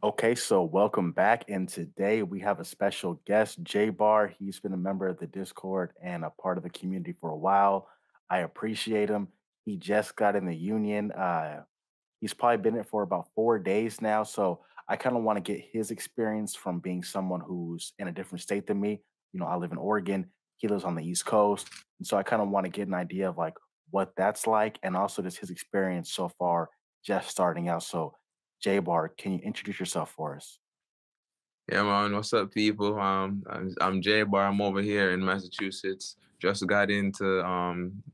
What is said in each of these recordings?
Okay, so welcome back. And today we have a special guest, J Bar. He's been a member of the Discord and a part of the community for a while. I appreciate him. He just got in the union. He's probably been in it for about 4 days now. So I kind of want to get his experience from being someone who's in a different state than me. I live in Oregon. He lives on the East Coast. And so I kind of want to get an idea of like what that's like and also just his experience so far just starting out. So J Bar, can you introduce yourself for us? Yeah, man. What's up, people? I'm Jay Bar. I'm over here in Massachusetts. Just got into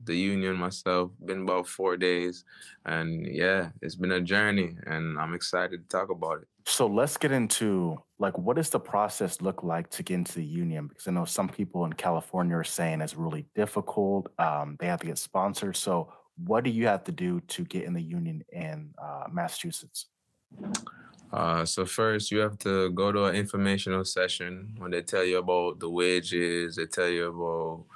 the union myself. Been about 4 days, and yeah, it's been a journey, and I'm excited to talk about it. So let's get into like what does the process look like to get into the union? Because I know some people in California are saying it's really difficult. They have to get sponsored. So what do you have to do to get in the union in Massachusetts? So first, you have to go to an informational session when they tell you about the wages. They tell you about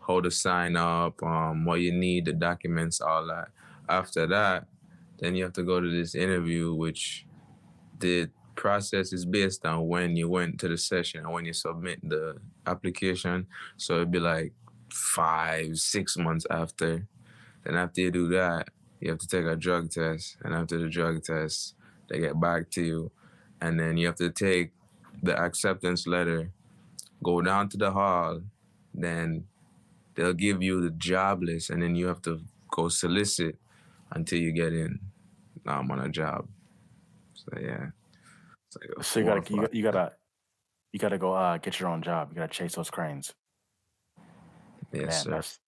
how to sign up, what you need, the documents, all that. After that, then you have to go to this interview, which the process is based on when you went to the session and when you submit the application. So it'd be like 5, 6 months after. Then after you do that, you have to take a drug test. And after the drug test, they get back to you. And then you have to take the acceptance letter, go down to the hall, then they'll give you the job list, and then you have to go solicit until you get in on a job. So yeah. It's like a So you 4 or gotta you, 5. got- you gotta go get your own job. You gotta chase those cranes. Yes, Man, sir. that's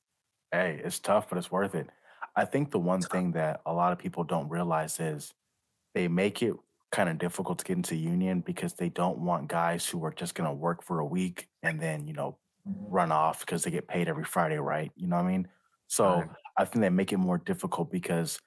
hey, it's tough, but it's worth it. I think the one thing that a lot of people don't realize is they make it kind of difficult to get into union because they don't want guys who are just going to work for a week and then, run off because they get paid every Friday, right? You know what I mean? So Right. I think they make it more difficult because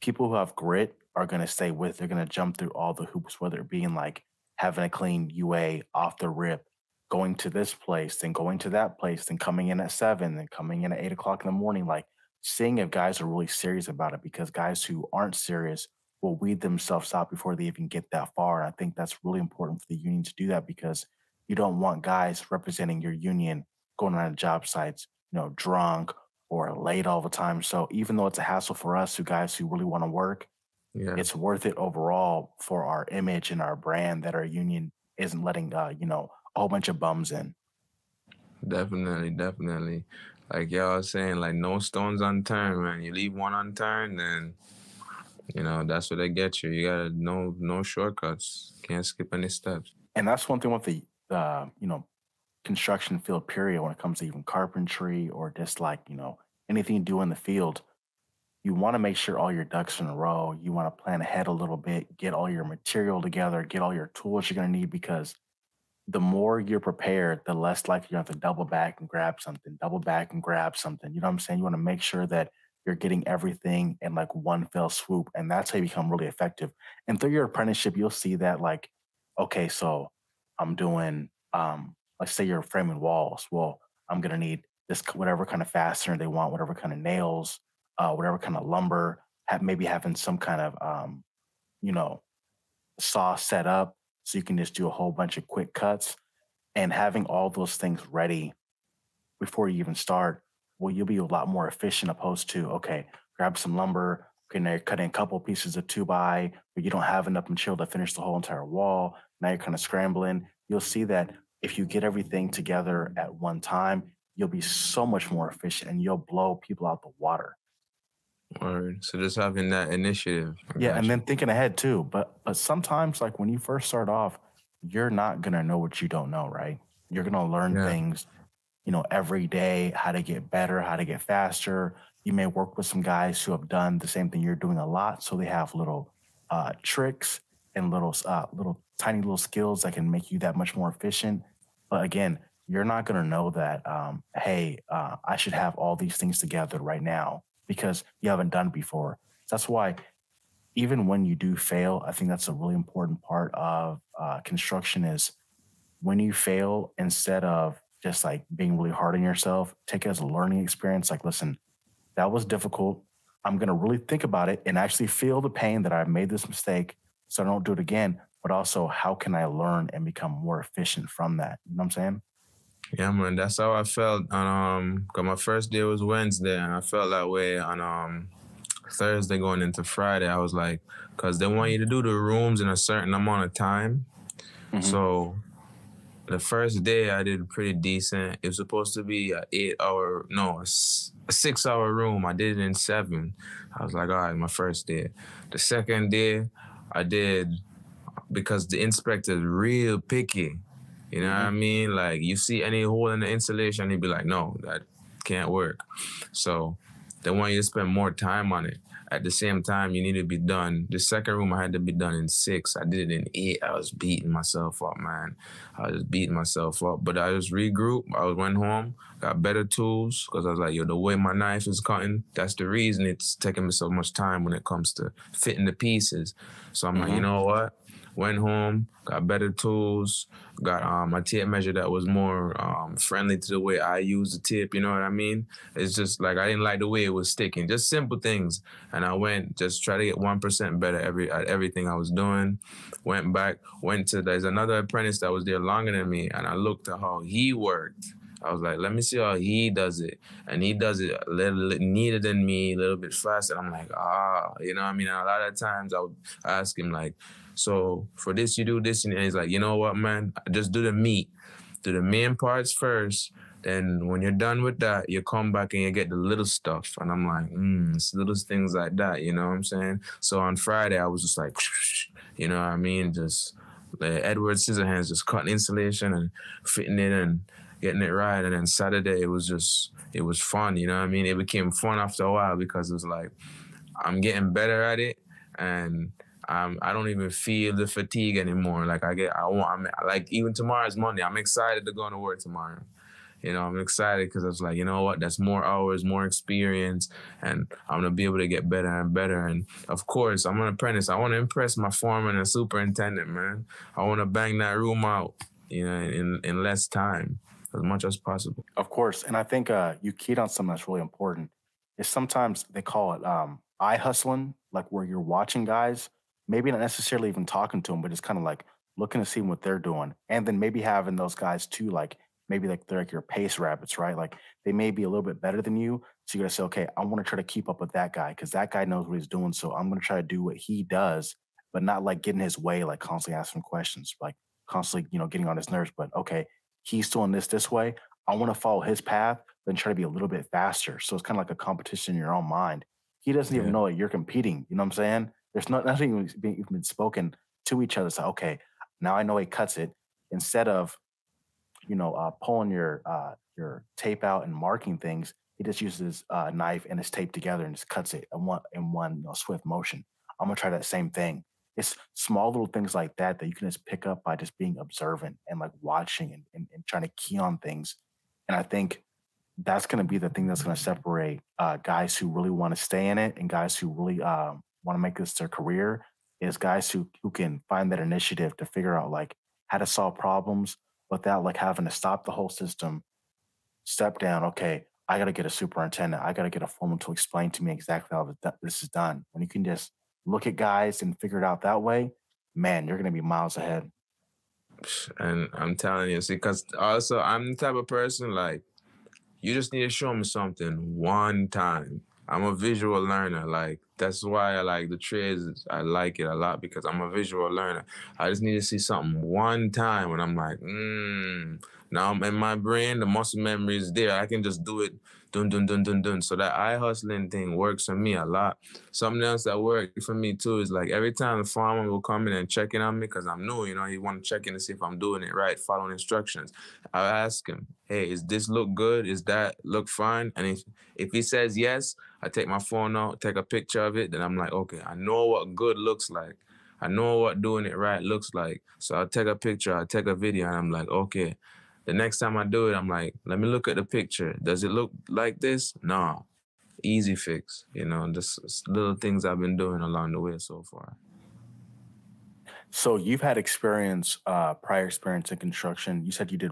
people who have grit are going to stay with, they're going to jump through all the hoops, whether it being like having a clean UA off the rip, going to this place, then going to that place, then coming in at 7, then coming in at 8 o'clock in the morning. Like seeing if guys are really serious about it because guys who aren't serious will weed themselves out before they even get that far. And I think that's really important for the union to do that because you don't want guys representing your union going on job sites, drunk or late all the time. So even though it's a hassle for us who guys who really want to work, Yeah. it's worth it overall for our image and our brand that our union isn't letting a whole bunch of bums in. Definitely, definitely. Like y'all was saying, like no stones unturned, man. You leave one unturned, then that's what they get you. You gotta no shortcuts. Can't skip any steps. And that's one thing with the construction field period when it comes to even carpentry or just like, anything you do in the field. You want to make sure all your ducks in a row. You want to plan ahead a little bit, get all your material together, get all your tools you're going to need because the more you're prepared, the less likely you have to double back and grab something, double back and grab something. You know what I'm saying? You want to make sure that you're getting everything in like one fell swoop. And that's how you become really effective. And through your apprenticeship, you'll see that like, okay, so I'm doing let's say you're framing walls. Well, I'm gonna need this whatever kind of fastener they want, whatever kind of nails, whatever kind of lumber, maybe having some kind of you know, saw set up so you can just do a whole bunch of quick cuts and having all those things ready before you even start, well, you'll be a lot more efficient opposed to, okay, grab some lumber, okay, now you're cutting a couple pieces of 2 by, but you don't have enough material to finish the whole entire wall. Now you're kind of scrambling. You'll see that if you get everything together at one time, you'll be so much more efficient and you'll blow people out the water. Or so just having that initiative. I Yeah, and got then you. thinking ahead too. But sometimes like when you first start off, you're not gonna know what you don't know, right? You're gonna learn Yeah. things, every day, how to get better, how to get faster. You may work with some guys who have done the same thing you're doing a lot, so they have little tricks and little tiny little skills that can make you that much more efficient. But again, you're not going to know that. Hey, I should have all these things together right now because you haven't done it before. That's why even when you do fail, I think that's a really important part of construction is when you fail, instead of just like being really hard on yourself, take it as a learning experience. Like, listen, that was difficult. I'm going to really think about it and actually feel the pain that I made this mistake. so I don't do it again, but also how can I learn and become more efficient from that? You know what I'm saying? Yeah, man, that's how I felt on 'cause my first day was Wednesday, and I felt that way on Thursday going into Friday. I was like, cause they want you to do the rooms in a certain amount of time. Hmm. So the first day I did pretty decent. It was supposed to be a 8 hour, no, a 6 hour room. I did it in 7. I was like, all right, my first day. The second day I did, because the inspector's real picky. You know what I Hmm. mean? Like, you see any hole in the insulation, he'd be like, no, that can't work. So they want you to spend more time on it. At the same time, you need to be done. The second room I had to be done in 6. I did it in 8. I was beating myself up, man. I was beating myself up. But I just regrouped. I went home, got better tools, because I was like, yo, the way my knife is cutting, that's the reason it's taking me so much time when it comes to fitting the pieces. So I'm like, you Hmm. know what? Went home, got better tools, got a tape measure that was more friendly to the way I use the tape. You know what I mean? It's just like I didn't like the way it was sticking. Just simple things, and I went just try to get 1% better at everything I was doing. Went back, went to there's another apprentice that was there longer than me, and I looked at how he worked. I was like, let me see how he does it. And he does it a little neater than me, a little bit faster. I'm like, you know what I mean? And a lot of times I would ask him, like, so for this, you do this. And he's like, you know what, man? Just do the meat. Do the main parts first. Then when you're done with that, you come back and you get the little stuff. And I'm like, it's little things like that. You know what I'm saying? So on Friday, I was just like, you know what I mean? Just Edward Scissorhands, just cutting insulation and fitting it and getting it right. And then Saturday, it was fun. You know what I mean? It became fun after a while, because it was like, I'm getting better at it, and I don't even feel the fatigue anymore. Like I'm like, even tomorrow's Monday. I'm excited to go to work tomorrow. You know, I'm excited because I was like, you know what? That's more hours, more experience, and I'm gonna be able to get better and better. And of course, I'm an apprentice. I want to impress my foreman and superintendent, man. I want to bang that room out, you know, in less time, as much as possible. Of course. And I think you keyed on something that's really important. Is sometimes they call it eye hustling, like where you're watching guys, maybe not necessarily even talking to them, but just kind of like looking to see what they're doing. And then maybe having those guys too, like maybe like they're like your pace rabbits, right? Like they may be a little bit better than you. So you got to say, okay, I want to try to keep up with that guy because that guy knows what he's doing. So I'm going to try to do what he does, but not like get in his way, like constantly asking questions, like constantly, getting on his nerves. But okay, he's doing this way. I want to follow his path, then try to be a little bit faster. So it's kind of like a competition in your own mind. He doesn't even Yeah. know that you're competing. You know what I'm saying? There's nothing even been spoken to each other. So okay, now I know he cuts it. Instead of pulling your tape out and marking things, he just uses a knife and his tape together and just cuts it in one swift motion. I'm gonna try that same thing. It's small little things like that that you can just pick up by just being observant and like watching and trying to key on things. And I think that's going to be the thing that's going to separate guys who really want to stay in it and guys who really want to make this their career is guys who can find that initiative to figure out like how to solve problems without like having to stop the whole system, step down. Okay, I got to get a superintendent. I got to get a foreman to explain to me exactly how this is done. When you can just look at guys and figure it out that way, man, you're going to be miles ahead. And I'm telling you, see, because also I'm the type of person, like, you just need to show me something one time. I'm a visual learner. Like, that's why I like the trades. I like it a lot because I'm a visual learner. I just need to see something one time and I'm like, now I'm in my brain, the muscle memory is there. I can just do it, dun, dun, dun, dun, dun. So that eye hustling thing works for me a lot. Something else that worked for me too is like every time the farmer will come in and check in on me because I'm new, he want to check in to see if I'm doing it right, following instructions. I'll ask him, hey, is this look good? Is that look fine? And if he says yes, I take my phone out, take a picture of it. Then I'm like, okay, I know what good looks like. I know what doing it right looks like. So I'll take a picture, I'll take a video, and I'm like, okay. The next time I do it, I'm like, let me look at the picture. Does it look like this? No. Easy fix. Just little things I've been doing along the way so far. So you've had experience, prior experience in construction. You said you did